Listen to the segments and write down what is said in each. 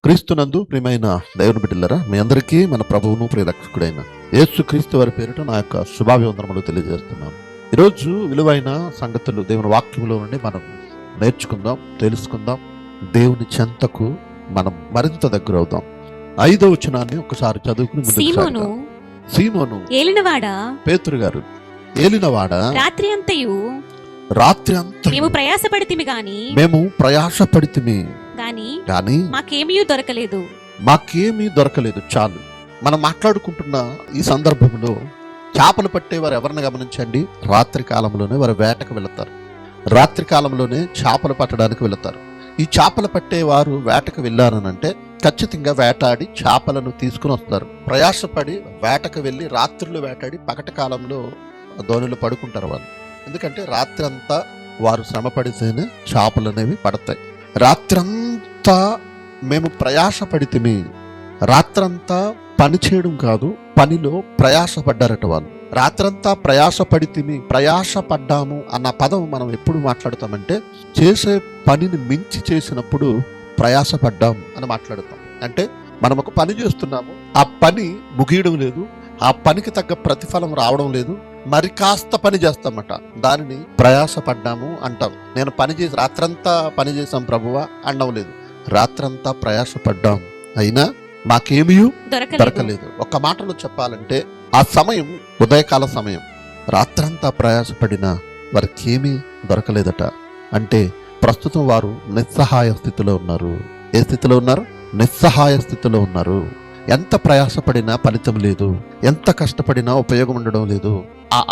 క్రీస్తునందు ప్రియమైన దేవుని బిడ్డలారా, మీ అందరికీ మన ప్రభువును ప్రియరక్షకుడైన యేసు క్రీస్తు వారి పేరిట నా యొక్క శుభాభివందనములు తెలియజేస్తున్నాను. ఈరోజు విలువైన సంగతులు దేవుని వాక్యంలో నుండి మనం నేర్చుకుందాం, తెలుసుకుందాం. దేవుని చెంతకు మనం మరింత దగ్గర అవుదాం. 5వ వచనాన్ని ఒకసారి చదువుకుని సీమోను ఏలినవాడా పేతురు గారు, ఏలినవాడా రాత్రి అంతయు మేము ప్రయాసపడితిమి గాని మాకేమీ దొరకలేదు. చాలు. మనం మాట్లాడుకుంటున్న ఈ సందర్భంలో చేపలు పట్టేవారు ఎవరిని గమనించండి. రాత్రి కాలంలోనే వారు వేటకు వెళతారు. రాత్రి కాలంలోనే చేపలు పట్టడానికి వెళతారు. ఈ చేపలు పట్టేవారు వేటకు వెళ్ళారనంటే ఖచ్చితంగా వేటాడి చేపలను తీసుకుని వస్తారు. ప్రయాసపడి వేటకు వెళ్ళి రాత్రులు వేటాడి పగటి కాలంలో ధోనిలో పడుకుంటారు వాళ్ళు. ఎందుకంటే రాత్రి అంతా వారు శ్రమ పడితేనే చేపలు అనేవి పడతాయి. రాత్రంతా మేము ప్రయాసపడితిమి. రాత్రంతా పని చేయడం కాదు, పనిలో ప్రయాసపడ్డారట వాళ్ళు. రాత్రంతా ప్రయాసపడితిమి, ప్రయాసపడ్డాము అన్న పదం మనం ఎప్పుడు మాట్లాడతామంటే చేసే పనిని మించి చేసినప్పుడు ప్రయాసపడ్డాం అని మాట్లాడతాం. అంటే మనం ఒక పని చేస్తున్నాము, ఆ పని ముగియడం లేదు, ఆ పనికి తగ్గ ప్రతిఫలం రావడం లేదు, మరి కాస్త పని చేస్తామట. దానిని ప్రయాసపడ్డాము అంటాం. నేను పని చేసి రాత్రంతా పని చేశాం ప్రభువా అనడం లేదు. రాత్రంతా ప్రయాసపడ్డాం, అయినా మాకేమీ దొరకలేదు. ఒక మాటలో చెప్పాలంటే ఆ సమయం ఉదయకాల సమయం. రాత్రంతా ప్రయాసపడిన వారికి ఏమీ దొరకలేదట. అంటే ప్రస్తుతం వారు నిస్సహాయ స్థితిలో ఉన్నారు. ఏ స్థితిలో ఉన్నారు? నిస్సహాయ స్థితిలో ఉన్నారు. ఎంత ప్రయాసపడినా ఫలితం లేదు, ఎంత కష్టపడినా ఉపయోగం ఉండడం లేదు.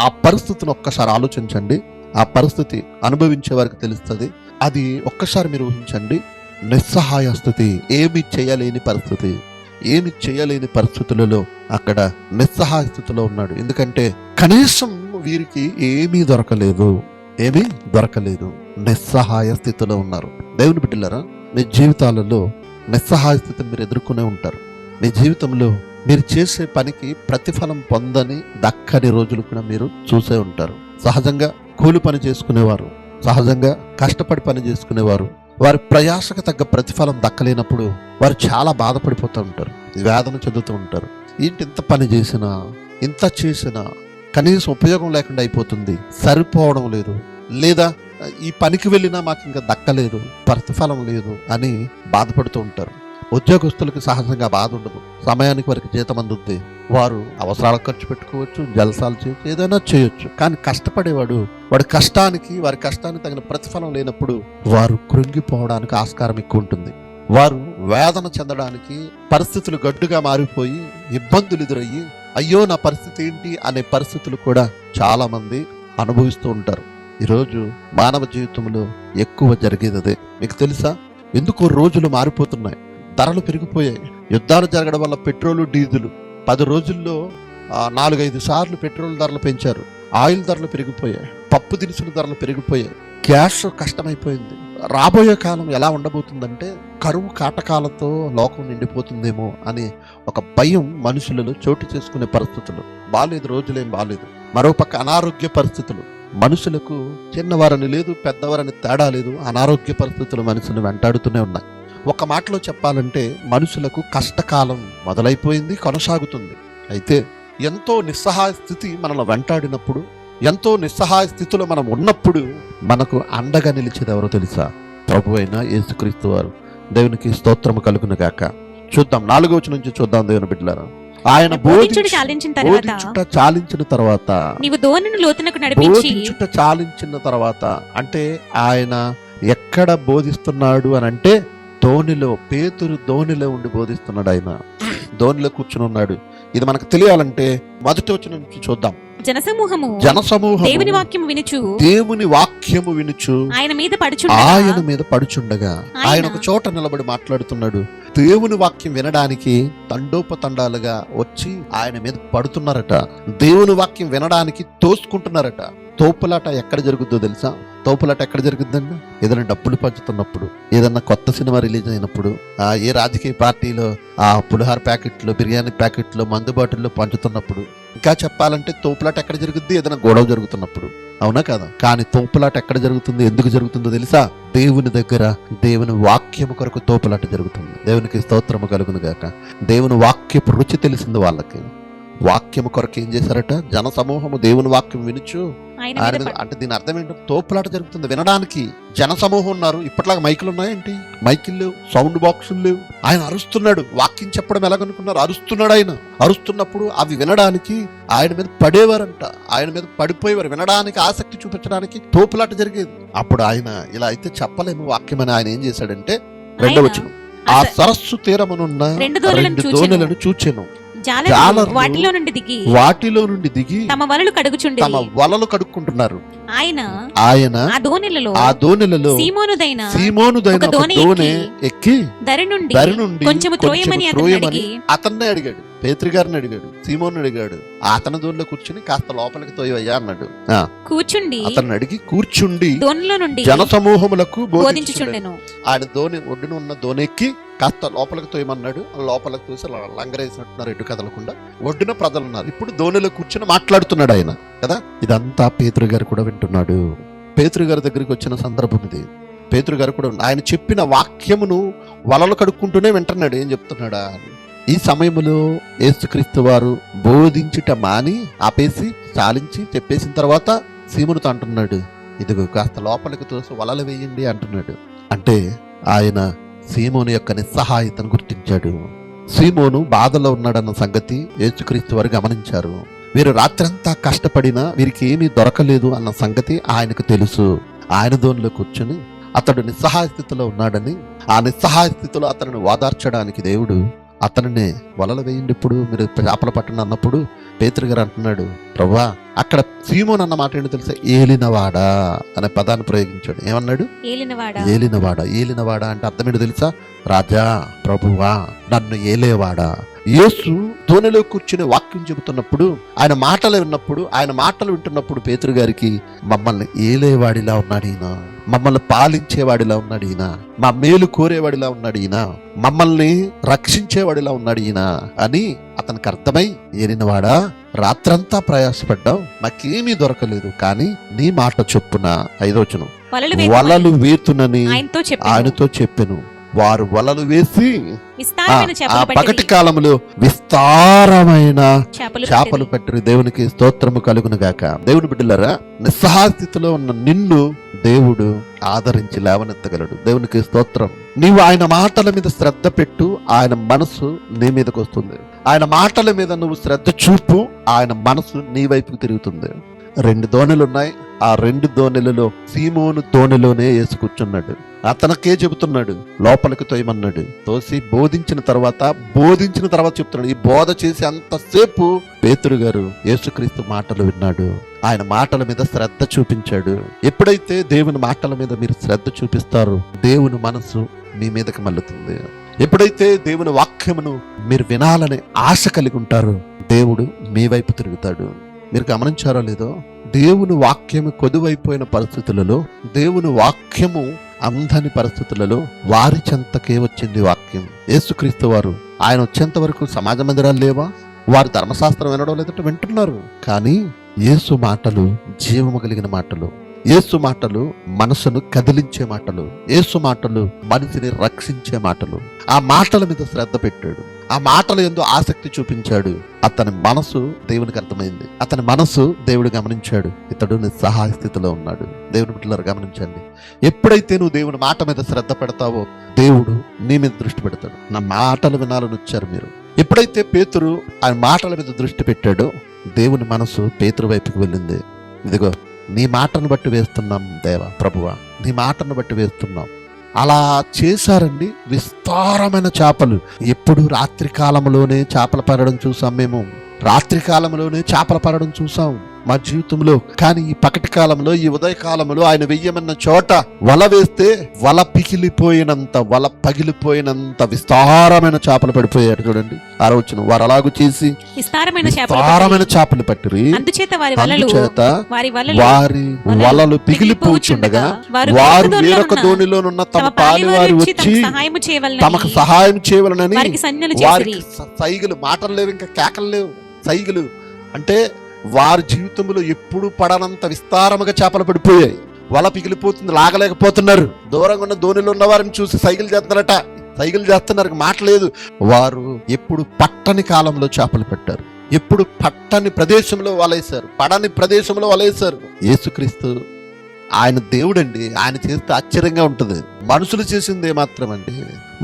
ఆ పరిస్థితిని ఒక్కసారి ఆలోచించండి. ఆ పరిస్థితి అనుభవించే వారికి తెలుస్తుంది. అది ఒక్కసారి మీరు ఊహించండి. నిస్సహాయ స్థితి, ఏమి చేయలేని పరిస్థితి. ఏమి చేయలేని పరిస్థితులలో అక్కడ నిస్సహాయ స్థితిలో ఉన్నాడు. ఎందుకంటే కనీసం వీరికి ఏమీ దొరకలేదు. నిస్సహాయ స్థితిలో ఉన్నారు. దేవుని బిడ్డలారా, మీ జీవితాలలో నిస్సహాయ స్థితిని మీరు ఎదుర్కొనే ఉంటారు. మీ జీవితంలో మీరు చేసే పనికి ప్రతిఫలం పొందని దక్కని రోజులు కూడా మీరు చూసే ఉంటారు. సహజంగా కూలి పని చేసుకునేవారు, సహజంగా కష్టపడి పని చేసుకునేవారు, వారి ప్రయాసకు తగ్గ ప్రతిఫలం దక్కలేనప్పుడు వారు చాలా బాధపడిపోతూ ఉంటారు, వేదన చెందుతూ ఉంటారు. ఏంటి ఇంత పని చేసినా, ఇంత చేసినా కనీసం ఉపయోగం లేకుండా అయిపోతుంది, సరిపోవడం లేదు, లేదా ఈ పనికి వెళ్ళినా మాకు ఇంకా దక్కలేదు, ప్రతిఫలం లేదు అని బాధపడుతూ ఉంటారు. ఉద్యోగస్తులకు సహజంగా బాధ ఉండదు. సమయానికి వారికి జీతం అందుద్ది, వారు అవసరాలకు ఖర్చు పెట్టుకోవచ్చు, జలసాలు చేయొచ్చు, ఏదైనా చేయొచ్చు. కానీ కష్టపడేవాడు వారి కష్టానికి తగిన ప్రతిఫలం లేనప్పుడు వారు కృంగిపోవడానికి ఆస్కారం ఎక్కువ ఉంటుంది. వారు వేదన చెందడానికి, పరిస్థితులు గడ్డుగా మారిపోయి ఇబ్బందులు ఎదురయ్యి అయ్యో నా పరిస్థితి ఏంటి అనే పరిస్థితులు కూడా చాలా మంది అనుభవిస్తూ ఉంటారు. ఈరోజు మానవ జీవితంలో ఎక్కువ జరిగేది అదే. మీకు తెలుసా? ఎందుకో రోజులు మారిపోతున్నాయి, ధరలు పెరిగిపోయాయి. యుద్ధాలు జరగడం వల్ల పెట్రోలు, డీజిల్ 10 రోజుల్లో 4-5 సార్లు పెట్రోల్ ధరలు పెంచారు. ఆయిల్ ధరలు పెరిగిపోయాయి, పప్పు దినుసుల ధరలు పెరిగిపోయాయి, గ్యాస్ కష్టమైపోయింది. రాబోయే కాలం ఎలా ఉండబోతుందంటే కరువు కాటకాలతో లోకం నిండిపోతుందేమో అని ఒక భయం మనుషులలో చోటు చేసుకునే పరిస్థితులు. రోజులేం బాలేదు. మరోపక్క అనారోగ్య పరిస్థితులు. మనుషులకు చిన్నవారని లేదు, పెద్దవారని తేడా లేదు. అనారోగ్య పరిస్థితులు మనుషులు వెంటాడుతూనే ఉన్నాయి. ఒక మాటలో చెప్పాలంటే మనుషులకు కష్టకాలం మొదలైపోయింది, కొనసాగుతుంది. అయితే ఎంతో నిస్సహాయ స్థితి మనల్ని వెంటాడినప్పుడు, ఎంతో నిస్సహాయ స్థితిలో మనం ఉన్నప్పుడు మనకు అండగా నిలిచేది ఎవరో తెలుసా? ప్రభు అయిన యేసుక్రీస్తు వారు. దేవునికి స్తోత్రము కలుగును గాక. చూద్దాం, 4వ వచనం నుంచి చూద్దాం. దేవుని బిడ్డలారా, ఆయన బోధించుట చాలించిన తర్వాత, బోధించుట చాలించిన తర్వాత అంటే ఆయన ఎక్కడ బోధిస్తున్నాడు అని అంటే పేతురు ధోనిలో ఉండి బోధిస్తున్నాడు. ఆయన ధోనిలో కూర్చుని ఉన్నాడు. ఇది మనకు తెలియాలంటే మొదటి వచనం నుంచి చూద్దాం. జనసమూహము దేవుని వాక్యము వినుచు ఆయన మీద పడుచుండగా ఆయన ఒక చోట నిలబడి మాట్లాడుతున్నాడు. దేవుని వాక్యం వినడానికి తండోపతండాలుగా వచ్చి ఆయన మీద పడుతున్నారట. దేవుని వాక్యం వినడానికి తోసుకుంటున్నారట. తోపులాట ఎక్కడ జరుగుద్దో తెలుసా? తోపులాట ఎక్కడ జరుగుద్దండి? ఏదైనా డబ్బులు పంచుతున్నప్పుడు, ఏదన్నా కొత్త సినిమా రిలీజ్ అయినప్పుడు, ఏ రాజకీయ పార్టీలో పులిహార ప్యాకెట్లు, బిర్యానీ ప్యాకెట్లు, మందు బాటిల్లో పంచుతున్నప్పుడు, ఇంకా చెప్పాలంటే తోపులాట ఎక్కడ జరుగుద్ది? ఏదైనా గొడవ జరుగుతున్నప్పుడు. అవునా కదా? కానీ తోపులాట ఎక్కడ జరుగుతుంది, ఎందుకు జరుగుతుందో తెలుసా? దేవుని దగ్గర, దేవుని వాక్యము కొరకు తోపులాట జరుగుతుంది. దేవునికి స్తోత్రము కలుగును గాక. దేవుని వాక్యపు రుచి తెలిసింది వాళ్ళకి. వాక్యము కొరకు ఏం చేశారట? జన సమూహము దేవుని వాక్యం వినుచు ఆయన మీద, అంటే దీని అర్థం ఏంటో తోపులాట జరుగుతుంది వినడానికి. జన సమూహం ఉన్నారు. ఇప్పట్లాగా మైకులు ఉన్నాయేంటి? మైకులు లేవు, సౌండ్ బాక్సులు లేవు. ఆయన అరుస్తున్నాడు. వాక్యం చెప్పడం ఎలాగనుకున్నారు? అరుస్తున్నాడు. ఆయన అరుస్తున్నప్పుడు అవి వినడానికి ఆయన మీద పడేవారంట. ఆయన మీద పడిపోయేవారు. వినడానికి ఆసక్తి చూపించడానికి తోపులాట జరిగేది. అప్పుడు ఆయన ఇలా అయితే చెప్పలేము వాక్యం అని ఆయన ఏం చేశాడంటే, రెండవ వచనం, ఆ సరస్సు తీరమునున్న రెండు దోణులను చూచెను. జాలరులు వాటిలో నుండి దిగి తమ వలలు కడుక్కుంటున్నారు. ఆయన ఆ దోణిలలో సీమోనుదైన దోణి ఎక్కి దరి నుండి కొంచెం త్రోయమని అతన్నే అడిగాడు. పేతురు గారిని అడిగాడు, సీమోను అడిగాడు. అతని దోణిలో కూర్చుని కాస్త లోపలికి తోయవయ్యా అన్నాడు. అతన్ని అడిగి కూర్చుండి జన సమూహములకు బోధించుచుండెను. ఆయన దోణి ఒడ్డున ఉన్న దోణి ఎక్కి కాస్త లోపలికి తోయమన్నాడు. లోపలికి తోసి లంగరేసినట్టున్నారు, ఎటు కదలకుండా. ఒడ్డున ప్రజలు ఉన్నారు. ఇప్పుడు దోణిలో కూర్చుని మాట్లాడుతున్నాడు ఆయన కదా. ఇదంతా పేతురు గారు కూడా వింటున్నాడు. పేతురు గారి దగ్గరికి వచ్చిన సందర్భం ఇది. పేతురు గారు కూడా ఆయన చెప్పిన వాక్యమును వలలు కడుక్కుంటూనే వింటున్నాడు. ఏం చెప్తున్నాడా అని. ఈ సమయంలో యేసుక్రీస్తు వారు బోధించుట మాని ఆపేసి చాలించి చెప్పేసిన తర్వాత సీమోనుతో అంటున్నాడు, ఇదిగో కాస్త లోపలికి తోసి వలలు వేయండి అంటున్నాడు. అంటే ఆయన సీమోను యొక్క నిస్సహాయతను గుర్తించాడు. సీమోను బాధలో ఉన్నాడన్న సంగతి యేసుక్రీస్తు వారు గమనించారు. వీరు రాత్రంతా కష్టపడినా వీరికి ఏమీ దొరకలేదు అన్న సంగతి ఆయనకు తెలుసు. ఆయన దోణిలో కూర్చుని అతడు నిస్సహాయ స్థితిలో ఉన్నాడని, ఆ నిస్సహాయ స్థితిలో అతనిని ఓదార్చడానికి దేవుడు అతనినే వలలు వేయండి, ఇప్పుడు మీరు చేపల పట్టణ అన్నప్పుడు పేతురు గారు అంటున్నాడు, ప్రభువా, అక్కడ సీమోన్ అన్న మాట ఏంటో తెలుసా? ఏలినవాడా అనే పదాన్ని ప్రయోగించాడు. ఏమన్నాడు? ఏలినవాడా. ఏలినవాడా అంటే అర్థం ఏంటో తెలుసా? రాజా, ప్రభువా, నన్ను ఏలేవాడా. యేసు దోణిలో కూర్చుని వాక్యం చెబుతున్నప్పుడు, ఆయన మాటలు విన్నప్పుడు, ఆయన మాటలు వింటున్నప్పుడు పేతురు గారికి మమ్మల్ని ఏలేవాడిలా ఉన్నాడు ఈయన, మమ్మల్ని పాలించేవాడిలా ఉన్నాడు ఈయన, మా మేలు కోరేవాడిలా ఉన్నాడు ఈయన, మమ్మల్ని రక్షించేవాడిలా ఉన్నాడు ఈయన అని అతనికి అర్థమై, ఏలినవాడా, రాత్రంతా ప్రయాసపడ్డాం, మాకేమీ దొరకలేదు, కానీ నీ మాట చొప్పున 5వ వచనం వలలు వేతునని ఆయనతో చెప్పెను. వారు వలలు వేసి ఆ పగటి కాలంలో విస్తారమైన చేపలు పట్టిరి. దేవునికి స్తోత్రము కలుగును గాక. దేవుని బిడ్డలారా, నిస్సహాయ స్థితిలో ఉన్న నిన్ను దేవుడు ఆదరించి లేవనెత్తగలడు. దేవునికి స్తోత్రం. నీవు ఆయన మాటల మీద శ్రద్ధ పెట్టు, ఆయన మనసు నీ మీదకి వస్తుంది. ఆయన మాటల మీద నువ్వు శ్రద్ధ చూపు, ఆయన మనసు నీ వైపుకు తిరుగుతుంది. 2 దోణులు ఉన్నాయి. ఆ 2 దోణులలో సీమోను దోణిలోనే యేసు కూర్చున్నాడు. అతనకే చెబుతున్నాడు, లోపలికి తోయమన్నాడు. తోసి బోధించిన తర్వాత చెప్తున్నాడు. ఈ బోధ చేసి అంతసేపు పేతురు గారు యేసుక్రీస్తు మాటలు విన్నాడు. ఆయన మాటల మీద శ్రద్ధ చూపించాడు. ఎప్పుడైతే దేవుని మాటల మీద మీరు శ్రద్ధ చూపిస్తారో దేవుని మనసు మీ మీదకి మల్లుతుంది. ఎప్పుడైతే దేవుని వాక్యమును మీరు వినాలనే ఆశ కలిగి ఉంటారో దేవుడు మీ వైపు తిరుగుతాడు. మీరు గమనించారో లేదో, దేవుని వాక్యము కొదువైపోయిన పరిస్థితులలో, దేవుని వాక్యము అందని పరిస్థితులలో వారి చెంతకే వచ్చింది వాక్యం. యేసుక్రీస్తు వారు ఆయన వచ్చేంత వరకు సమాజ మందిరాలు లేవా? వారు ధర్మశాస్త్రం వినడం లేదంటే వింటున్నారు. కానీ యేసు మాటలు జీవము కలిగిన మాటలు, యేసు మాటలు మనసును కదిలించే మాటలు, యేసు మాటలు మనిషిని రక్షించే మాటలు. ఆ మాటల మీద శ్రద్ధ పెట్టాడు. ఆ మాటలు ఎంతో ఆసక్తి చూపించాడు. అతని మనసు దేవునికి అర్థమైంది. అతని మనసు దేవుడు గమనించాడు. ఇతడు నిస్సహాయ స్థితిలో ఉన్నాడు. దేవుని బిడ్డలారా గమనించండి. ఎప్పుడైతే నువ్వు దేవుని మాట మీద శ్రద్ధ పెడతావో దేవుడు నీ మీద దృష్టి పెడతాడు. నా మాటలు వినాలని వచ్చారు మీరు. ఎప్పుడైతే పేతురు ఆయన మాటల మీద దృష్టి పెట్టాడో దేవుని మనసు పేతురు వైపుకి వెళ్ళింది. ఇదిగో నీ మాటను బట్టి వేస్తున్నాం దేవా, ప్రభువా, నీ మాటను బట్టి వేస్తున్నాం. అలా చేశారండి. విస్తారమైన చేపలు. ఎప్పుడు రాత్రి కాలంలోనే చేపలు పడడం చూసాం. మేము రాత్రి కాలంలోనే చేపలు పడడం చూసాం మా జీవితంలో. కానీ ఈ పగటి కాలంలో, ఈ ఉదయ కాలంలో ఆయన వెయ్యమన్న చోట వల వేస్తే వల పిగిలిపోయినంత, వల పగిలిపోయినంత విస్తారమైన చేపలు పడిపోయారు. చూడండి 6వ వచనం, వారు అలాగూ చేసి విస్తారమైన చేపలు పట్టిరి. అందుచేత వారి వలలు పిగిలిపోచుండగా వారు వేరొక దోణిలోనున్న తమ పాలివారు వచ్చి తమకు సహాయం చేయవలనని వారికి సైగలు, మాటలు లేవు, ఇంకా కేకలు లేవు, సైగలు. అంటే వారి జీవితంలో ఎప్పుడు పడనంత విస్తారముగా చేపలు పడిపోయాయి. వల పిగిలిపోతుంది, లాగలేకపోతున్నారు. దూరంగా ఉన్న ధోనిలో ఉన్న వారిని చూసి సైకిల్ చేస్తున్నారు, మాటలేదు. వారు ఎప్పుడు పట్టని కాలంలో చేపలు పెట్టారు, ఎప్పుడు పట్టని ప్రదేశంలో వలేశారు, పడని ప్రదేశంలో వలేశారు. యేసుక్రీస్తు ఆయన దేవుడండి. ఆయన చేస్తే ఆశ్చర్యంగా ఉంటుంది. మనుషులు చేసింది ఏమాత్రమండి.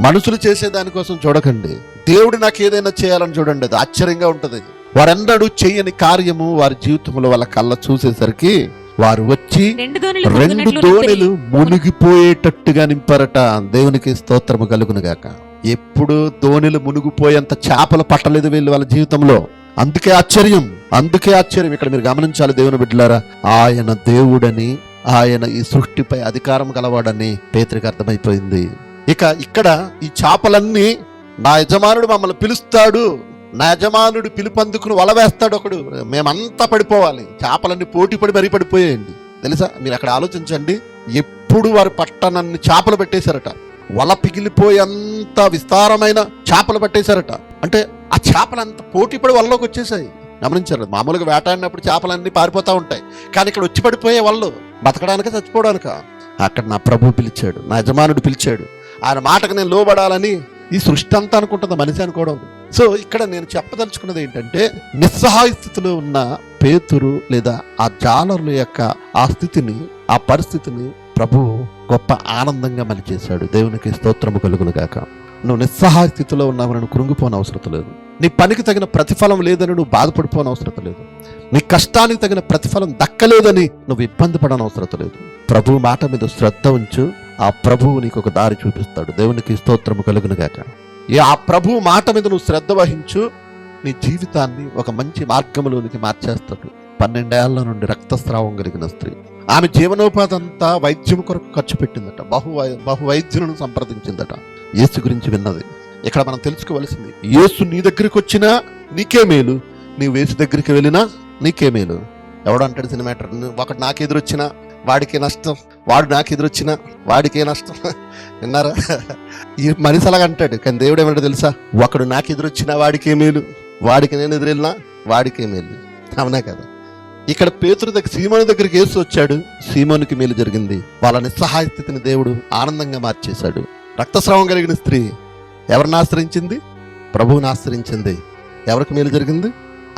మనుషులు చేసే దానికోసం చూడకండి. దేవుడు నాకు ఏదైనా చేయాలని చూడండి, అది ఆశ్చర్యంగా ఉంటుంది. వారెన్నడూ చేయని కార్యము వారి జీవితంలో వాళ్ళ కళ్ళ చూసేసరికి వారు వచ్చి 2 దోణిలు మునిగిపోయేటట్టుగా నింపారట. దేవునికి స్తోత్రము కలుగును గాక. ఎప్పుడు దోణిలు మునిగిపోయేంత చేపలు పట్టలేదు వీళ్ళు వాళ్ళ జీవితంలో. అందుకే ఆశ్చర్యం. ఇక్కడ మీరు గమనించాలి దేవుని బిడ్డలారా, ఆయన దేవుడని, ఆయన ఈ సృష్టిపై అధికారం గలవాడని పేతురికి అర్థమైపోయింది. ఇక్కడ ఈ చేపలన్నీ నా యజమానుడు మమ్మల్ని పిలుస్తాడు, నా యజమానుడు పిలుపందుకుని వల వేస్తాడు ఒకడు, మేమంతా పడిపోవాలి. చేపలన్నీ పోటీ పడి మరీ పడిపోయాయండి. తెలుసా? మీరు అక్కడ ఆలోచించండి. ఎప్పుడు వారు పట్టనన్ని చేపలు పెట్టేశారట. వల పిగిలిపోయేంత విస్తారమైన చేపలు పట్టేశారట. అంటే ఆ చేపలంతా పోటీ పడి వలలోకి వచ్చేసాయి. గమనించారు? మామూలుగా వేటాడినప్పుడు చేపలన్నీ పారిపోతూ ఉంటాయి, కానీ ఇక్కడ వచ్చి పడిపోయే వాళ్ళు బతకడానిక చచ్చిపోవడానిక. అక్కడ నా ప్రభు పిలిచాడు, నా యజమానుడు పిలిచాడు. ఆయన మాటకు నేను లోబడాలని ఈ సృష్టి అంతా అనుకుంటుంది, మనిషి అనుకోవడం. సో ఇక్కడ నేను చెప్పదలుచుకున్నది ఏంటంటే, నిస్సహాయ స్థితిలో ఉన్న పేతురు లేదా ఆ జాలరుల యొక్క ఆ స్థితిని, ఆ పరిస్థితిని ప్రభువు గొప్ప ఆనందంగా మలిచేశాడు. దేవునికి స్తోత్రము కలుగును గాక. నువ్వు నిస్సహాయ స్థితిలో ఉన్నావని నువ్వు కృంగిపోని అవసరం లేదు. నీ పనికి తగిన ప్రతిఫలం లేదని నువ్వు బాధపడిపోని అవసరం లేదు. నీ కష్టానికి తగిన ప్రతిఫలం దక్కలేదని నువ్వు ఇబ్బంది పడని అవసరం లేదు. ప్రభు మాట మీద శ్రద్ధ ఉంచు, ఆ ప్రభువు నీకు ఒక దారి చూపిస్తాడు. దేవునికి స్తోత్రము కలుగును గాక. ఆ ప్రభు మాట మీద నువ్వు శ్రద్ధ వహించు, నీ జీవితాన్ని ఒక మంచి మార్గంలోనికి మార్చేస్తాడు. 12 ఏళ్ల నుండి రక్తస్రావం కలిగిన స్త్రీ, ఆమె జీవనోపాధి అంతా వైద్యం కొరకు ఖర్చు పెట్టిందట. బహు వైద్యులను సంప్రదించిందట. యేసు గురించి విన్నది. ఇక్కడ మనం తెలుసుకోవలసింది, యేసు నీ దగ్గరికి వచ్చినా నీకే మేలు, నీవు యేసు దగ్గరికి వెళ్ళినా నీకే మేలు. ఎవడు అంటాడు సినిమాటర్, ఒకటి నాకు ఎదురొచ్చినా వాడికే నష్టం, వాడు నాకు ఎదురొచ్చినా వాడికే నష్టం. విన్నారా? ఈ మనిషి అలాగ అంటాడు, కానీ దేవుడు ఏమంటాడు తెలుసా? ఒకడు నాకు ఎదురొచ్చినా వాడికే మేలు, వాడికి నేను ఎదురెళ్ళినా వాడికే మేలు. అవునా కదా? ఇక్కడ పేతురు దగ్గర, సీమోను దగ్గరికి యేసు వచ్చాడు, సీమోనికి మేలు జరిగింది. వాళ్ళ నిస్సహాయ స్థితిని దేవుడు ఆనందంగా మార్చేశాడు. రక్తస్రావం కలిగిన స్త్రీ ఎవరిని ఆశ్రయించింది? ప్రభువుని ఆశ్రయించింది. ఎవరికి మేలు జరిగింది?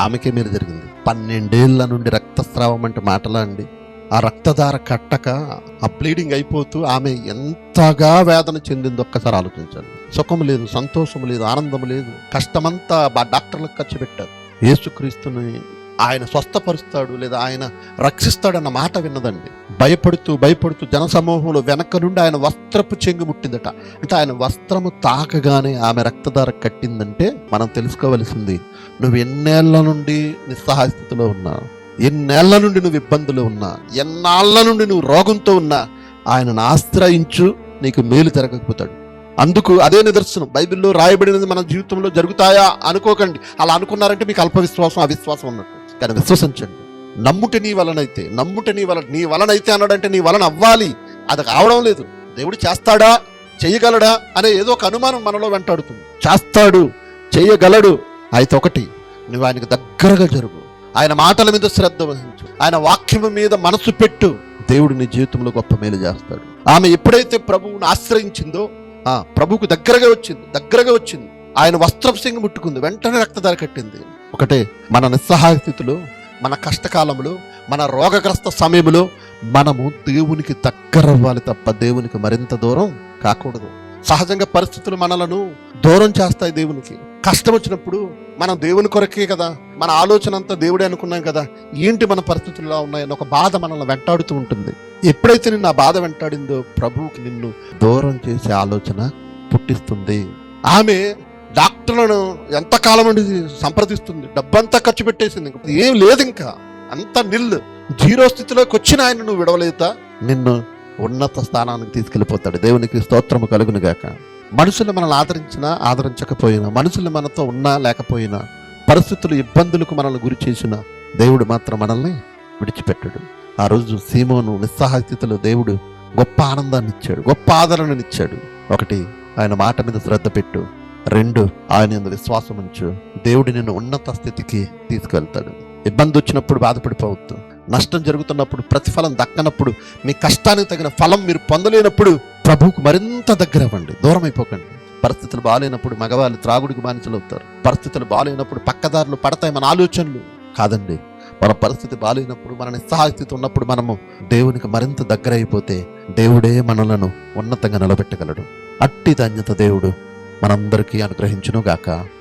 ఆమెకే మేలు జరిగింది. 12 ఏళ్ల నుండి రక్తస్రావం అంటే మాటలా అండి? ఆ రక్తధార కట్టక ఆ బ్లీడింగ్ అయిపోతూ ఆమె ఎంతగా వేదన చెందింది ఒక్కసారి ఆలోచించండి. సుఖం లేదు, సంతోషం లేదు, ఆనందం లేదు, కష్టమంతా డాక్టర్లకు ఖర్చు పెట్టారు. యేసుక్రీస్తుని ఆయన స్వస్థపరుస్తాడు లేదా ఆయన రక్షిస్తాడన్న మాట విన్నదండి. భయపడుతూ జనసమూహంలో వెనక నుండి ఆయన వస్త్రపు చెంగు ముట్టిందట. అంటే ఆయన వస్త్రము తాకగానే ఆమె రక్తధార కట్టిందంటే మనం తెలుసుకోవలసింది, నువ్వు ఎన్నేళ్ల నుండి నిస్సహాయ స్థితిలో ఉన్నా, ఎన్నేళ్ల నుండి నువ్వు ఇబ్బందులు ఉన్నా, ఎన్నాళ్ల నుండి నువ్వు రోగంతో ఉన్నా, ఆయనను ఆశ్రయించు, నీకు మేలు జరగకపోతాడు. అందుకు అదే నిదర్శనం. బైబిల్లో రాయబడినది మన జీవితంలో జరుగుతాయా అనుకోకండి. అలా అనుకున్నారంటే మీకు అల్పవిశ్వాసం, అవిశ్వాసం అన్నట్టు. కానీ విశ్వసించండి. నమ్ముట నీ వలనైతే అన్నాడంటే నీ వలన అవ్వాలి. అది కావడం లేదు. దేవుడు చేస్తాడా, చేయగలడా అనే ఏదో ఒక అనుమానం మనలో వెంటాడుతుంది. చేస్తాడు, చేయగలడు. అయితే ఒకటి, నువ్వు ఆయనకు దగ్గరగా జరుగు, ఆయన మాటల మీద శ్రద్ధ వహించు, ఆయన వాక్యము మీద మనసు పెట్టు. దేవుడు నీ జీవితంలో గొప్ప మేలు చేస్తాడు. ఆమె ఎప్పుడైతే ప్రభువుని ఆశ్రయించిందో ప్రభువుకు దగ్గరగా వచ్చింది. ఆయన వస్త్రపు సింగు ముట్టుకుంది, వెంటనే రక్తధార కట్టింది. ఒకటే, మన నిస్సహాయ స్థితిలో, మన కష్టకాలంలో, మన రోగగ్రస్త సమయంలో మనము దేవునికి దగ్గరవ్వాలి తప్ప దేవునికి మరింత దూరం కాకూడదు. సహజంగా పరిస్థితులు మనలను దూరం చేస్తాయి దేవునికి. కష్టం వచ్చినప్పుడు మనం దేవుని కొరకే కదా, మన ఆలోచన అంతా దేవుడే అనుకున్నాం కదా, ఏంటి మన పరిస్థితుల్లో ఉన్నాయని ఒక బాధ మనల్ని వెంటాడుతూ ఉంటుంది. ఎప్పుడైతే నిన్ను ఆ బాధ వెంటాడిందో ప్రభువుకి నిన్ను దూరం చేసే ఆలోచన పుట్టిస్తుంది. ఆమె డాక్టర్లను ఎంతకాలం నుండి సంప్రదిస్తుంది, డబ్బంతా ఖర్చు పెట్టేసింది, ఏం లేదు, ఇంకా అంత జీరో స్థితిలోకి వచ్చిన ఆయన నువ్వు విడవలేదా, నిన్ను ఉన్నత స్థానానికి తీసుకెళ్ళిపోతాడు. దేవునికి స్తోత్రము కలుగును గాక. మనుషులు మనల్ని ఆదరించినా ఆదరించకపోయినా, మనుషులు మనతో ఉన్నా లేకపోయినా, పరిస్థితులు ఇబ్బందులకు మనల్ని గురి చేసిన దేవుడు మాత్రం మనల్ని విడిచిపెట్టాడు. ఆ రోజు సీమోను నిస్సహాయ స్థితిలో దేవుడు గొప్ప ఆనందాన్ని ఇచ్చాడు, గొప్ప ఆదరణనిచ్చాడు. ఒకటి, ఆయన మాట మీద శ్రద్ధ పెట్టు. 2, ఆయన యందు విశ్వాసం ఉంచు. దేవుడు నిన్ను ఉన్నత స్థితికి తీసుకెళ్తాడు. ఇబ్బంది వచ్చినప్పుడు బాధపడిపోవద్దు. నష్టం జరుగుతున్నప్పుడు, ప్రతిఫలం దక్కనప్పుడు, మీ కష్టానికి తగిన ఫలం మీరు పొందలేనప్పుడు ప్రభువుకు మరింత దగ్గర అవ్వండి. దూరం అయిపోకండి. పరిస్థితులు బాగాలేనప్పుడు మగవాళ్ళు త్రాగుడికి బానిసలు అవుతారు. పరిస్థితులు బాగాలేనప్పుడు పక్కదారులు పడతాయి మన ఆలోచనలు. కాదండి, మన పరిస్థితి బాగాలేనప్పుడు, మన నిస్సహాయత ఉన్నప్పుడు మనము దేవునికి మరింత దగ్గర అయిపోతే దేవుడే మనలను ఉన్నతంగా నిలబెట్టగలడు. అట్టి ధన్యత దేవుడు మనందరికీ అనుగ్రహించును గాక.